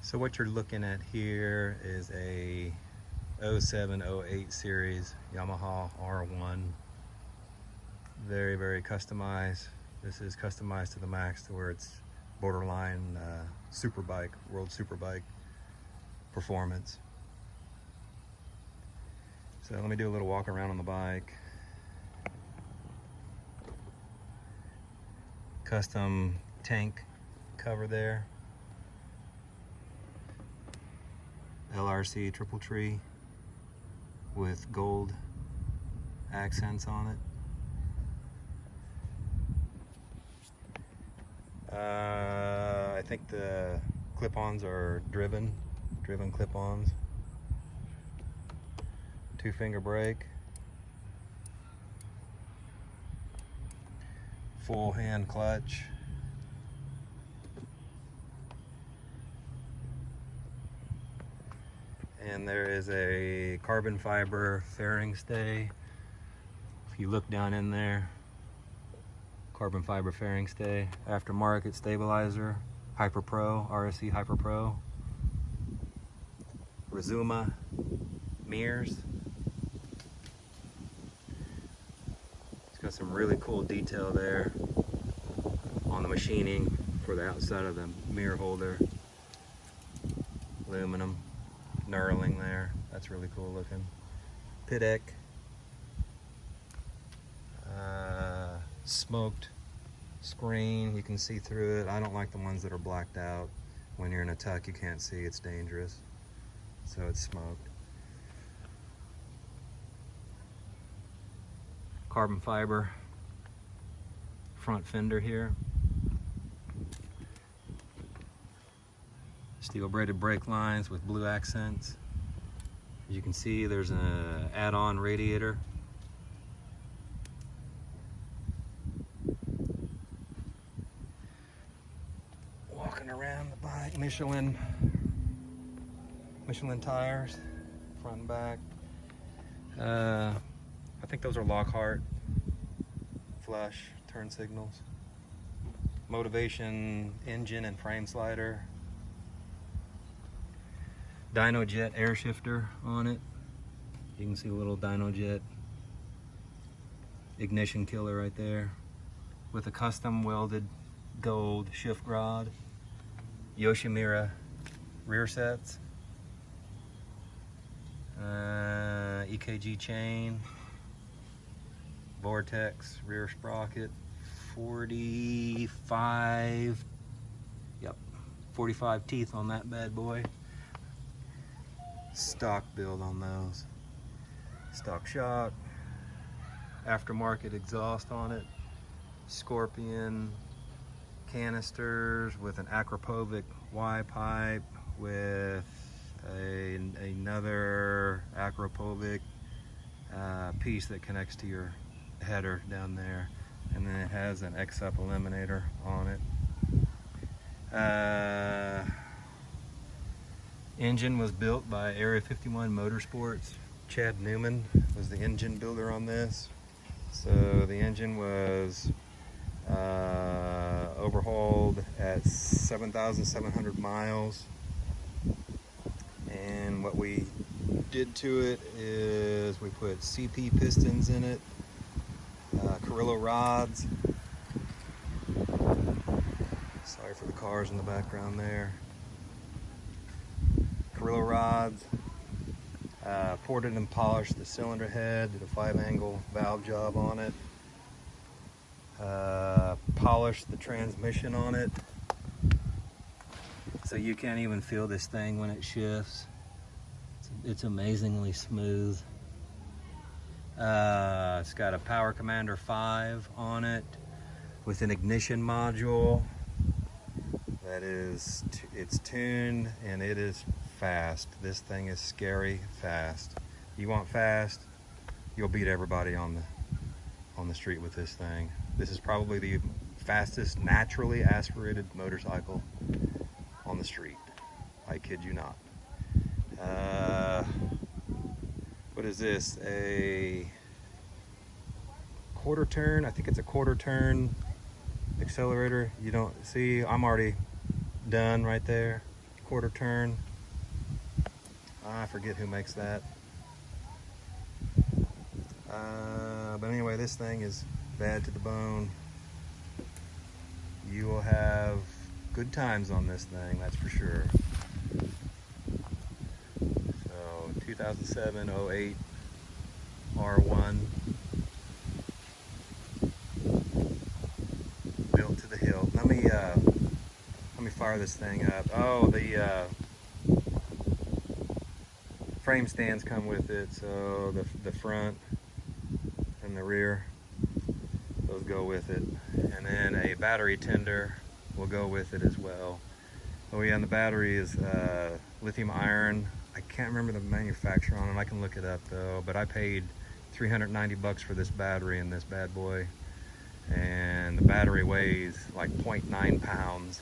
So what you're looking at here is a 07-08 series Yamaha R1. Very, very customized. This is customized to the max to where it's borderline superbike, world superbike performance. So let me do a little walk around on the bike. Custom tank cover there. LRC triple tree with gold accents on it. I think the clip-ons are driven clip-ons. 2-finger brake. Full hand clutch. And there is a carbon fiber fairing stay. If you look down in there, carbon fiber fairing stay, aftermarket stabilizer, HyperPro, RSC HyperPro, Rizoma Mirrors. It's got some really cool detail there on the machining for the outside of the mirror holder. Aluminum knurling there, that's really cool looking. Pidec. Smoked screen, you can see through it. I don't like the ones that are blacked out. When you're in a tuck, you can't see, it's dangerous. So it's smoked. Carbon fiber front fender here. Steel braided brake lines with blue accents. As you can see, there's an add-on radiator. Walking around the bike, Michelin tires, front and back. I think those are Lockhart flush turn signals. Motovation engine and frame slider. Dynojet air shifter on it. You can see a little Dynojet ignition killer right there with a custom welded gold shift rod. Yoshimura rear sets. ERK chain. Vortex rear sprocket. 45 teeth on that bad boy. Stock build on those. Stock shock. Aftermarket exhaust on it. Scorpion canisters with an Acropovic Y pipe with another Acropovic piece that connects to your header down there, and then it has an X-up eliminator on it. Engine was built by Area 51 Motorsports. Chad Newman was the engine builder on this. So the engine was overhauled at 7,700 miles. And what we did to it is we put CP pistons in it, Carrillo rods. Sorry for the cars in the background there. Carrillo rods. Ported and polished the cylinder head, did a 5-angle valve job on it. Polished the transmission on it, so you can't even feel this thing when it shifts. It's amazingly smooth. It's got a Power Commander 5 on it with an ignition module that is, it's tuned and it is fast. This thing is scary fast. You want fast, you'll beat everybody on the street with this thing. This is probably the fastest naturally aspirated motorcycle on the street. I kid you not. What is this? A quarter turn? I think it's a quarter turn accelerator. You don't see, I'm already done right there. quarter turn. I forget who makes that. But anyway, this thing is bad to the bone. You will have good times on this thing, that's for sure. So 2007-08 R1, built to the hilt. Let me fire this thing up. Oh, the frame stands come with it, so the front and the rear, those go with it, and then a battery tender will go with it as well. Oh yeah, and the battery is lithium iron. I can't remember the manufacturer on it. I can look it up though, but I paid $390 for this battery in this bad boy, and the battery weighs like 0.9 pounds,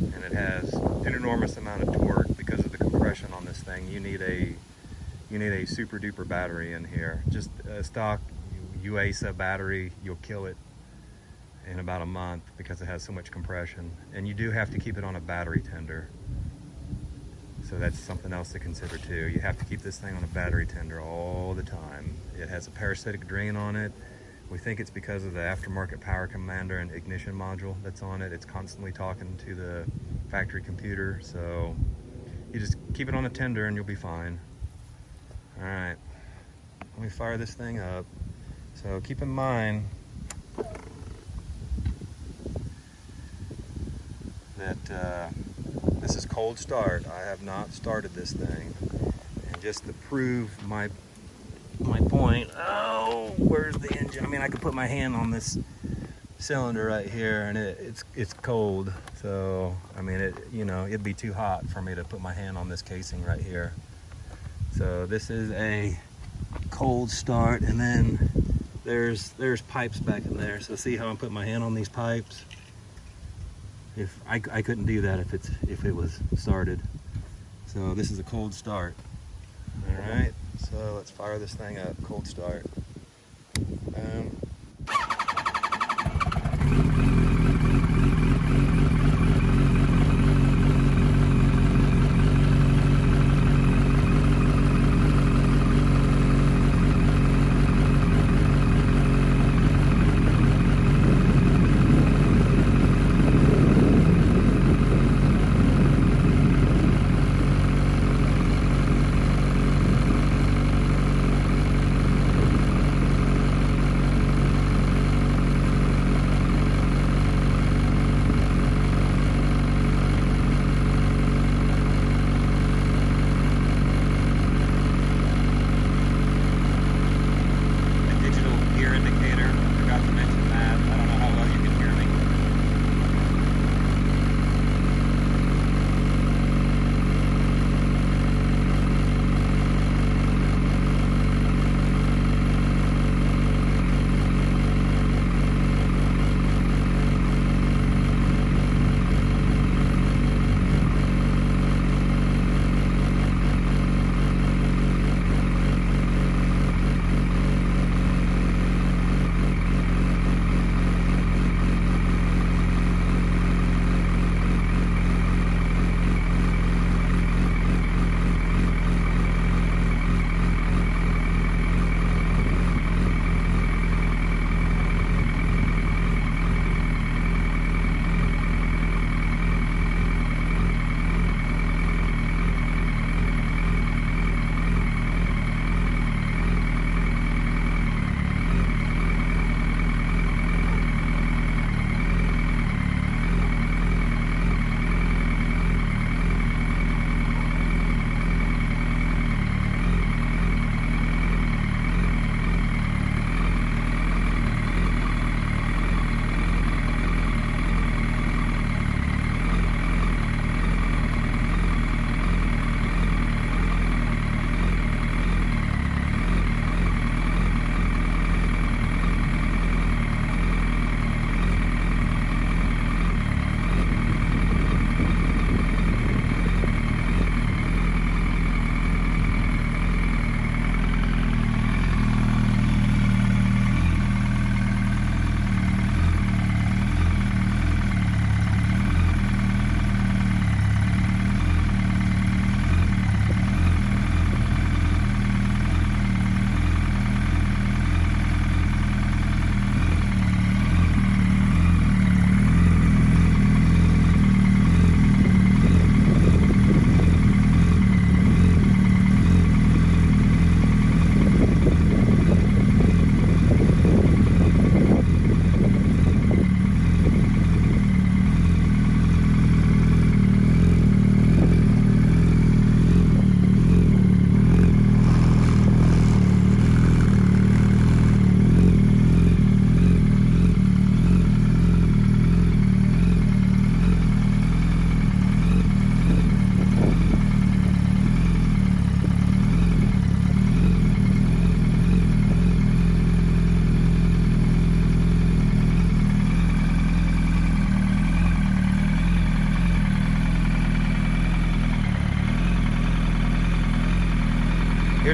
and it has an enormous amount of torque because of the compression on this thing. You need a super duper battery in here. Just a stock USA battery, you'll kill it in about a month because it has so much compression, and you do have to keep it on a battery tender. So that's something else to consider too. You have to keep this thing on a battery tender all the time. It has a parasitic drain on it. We think it's because of the aftermarket power commander and ignition module that's on it. It's constantly talking to the factory computer, so you just keep it on a tender and you'll be fine. All right, let me fire this thing up. So keep in mind that this is cold start. I have not started this thing. And just to prove my point, oh, where's the engine? I mean, I could put my hand on this cylinder right here and it's cold. So, I mean, it'd be too hot for me to put my hand on this casing right here. So this is a cold start, and then there's pipes back in there. So see how I'm putting my hand on these pipes? If I couldn't do that if it was started. So this is a cold start. All right, so let's fire this thing up. Cold start.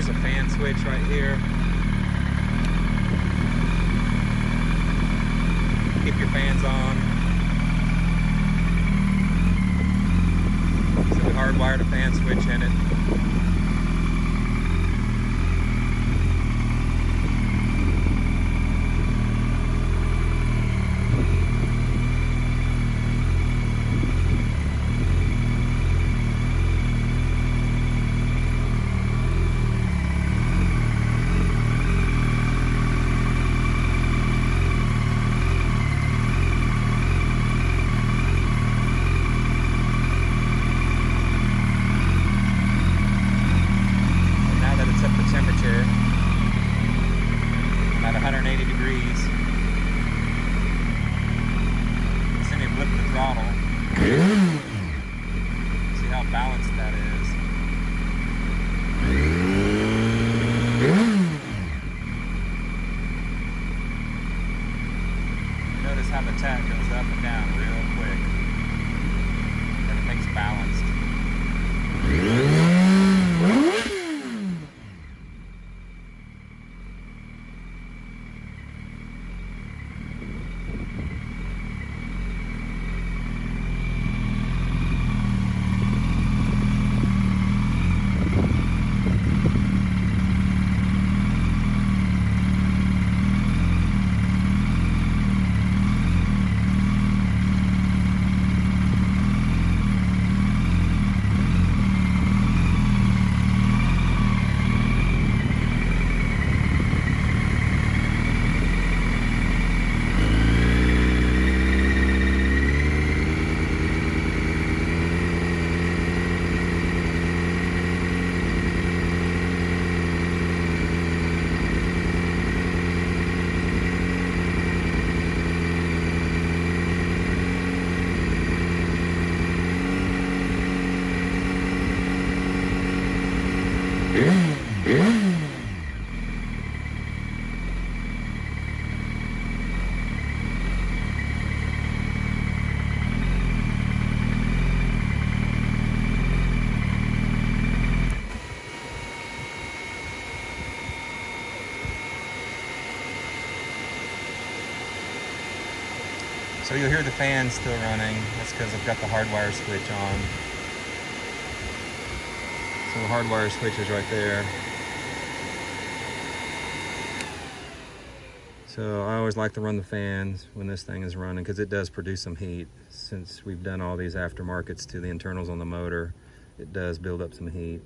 there's a fan switch right here. Keep your fans on. So we hardwired a fan switch in it. At 180 degrees. Let's see me flip the throttle. See how balanced that is. Notice how the tach goes up and down real quick. Everything's balanced. So you'll hear the fan still running. That's because I've got the hardwire switch on. So the hardwire switch is right there. So I always like to run the fans when this thing is running because it does produce some heat. Since we've done all these aftermarkets to the internals on the motor, it does build up some heat.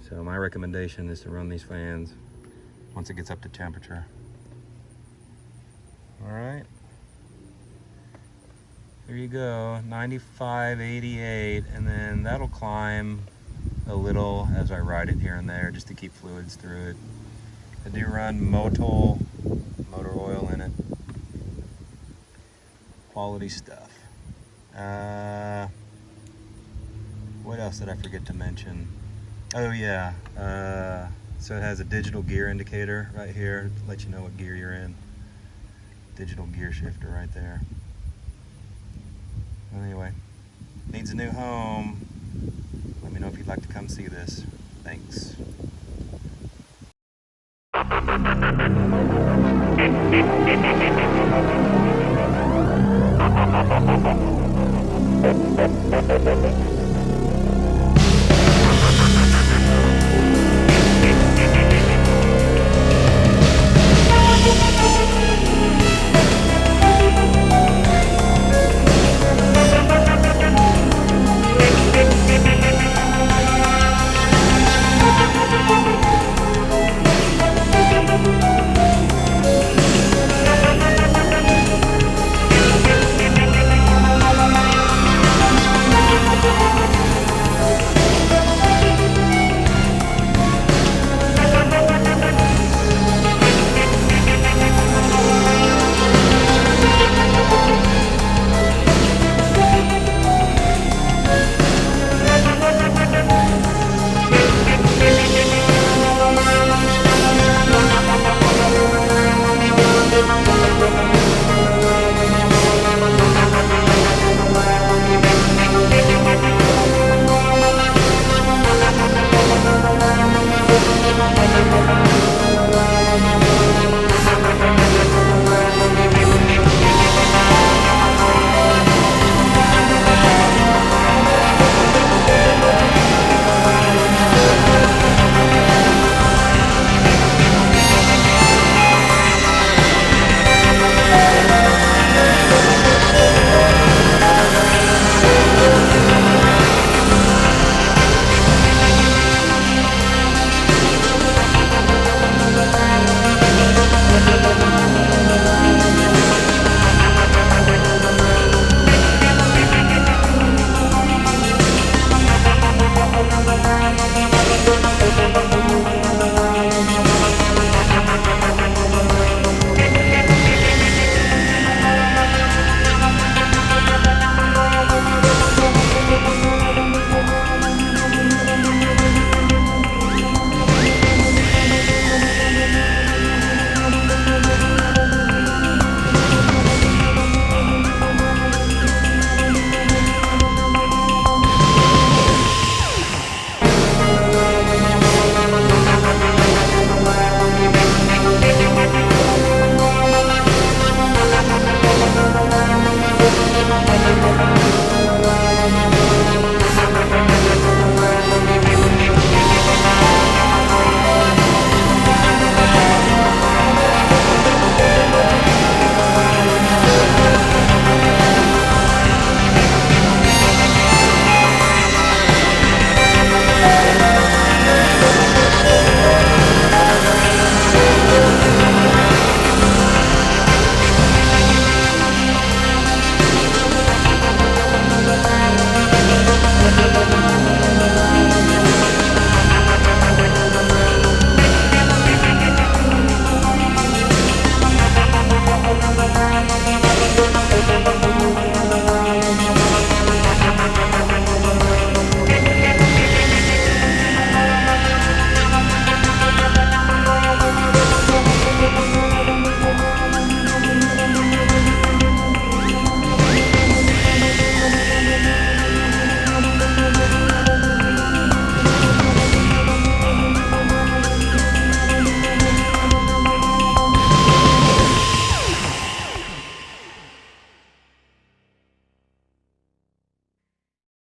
So my recommendation is to run these fans once it gets up to temperature. All right. There you go, 95, 88, and then that'll climb a little as I ride it here and there just to keep fluids through it. I do run motor oil in it. Quality stuff. What else did I forget to mention? Oh yeah, so it has a digital gear indicator right here to let you know what gear you're in. Digital gear shifter right there. Anyway, needs a new home. Let me know if you'd like to come see this. Thanks.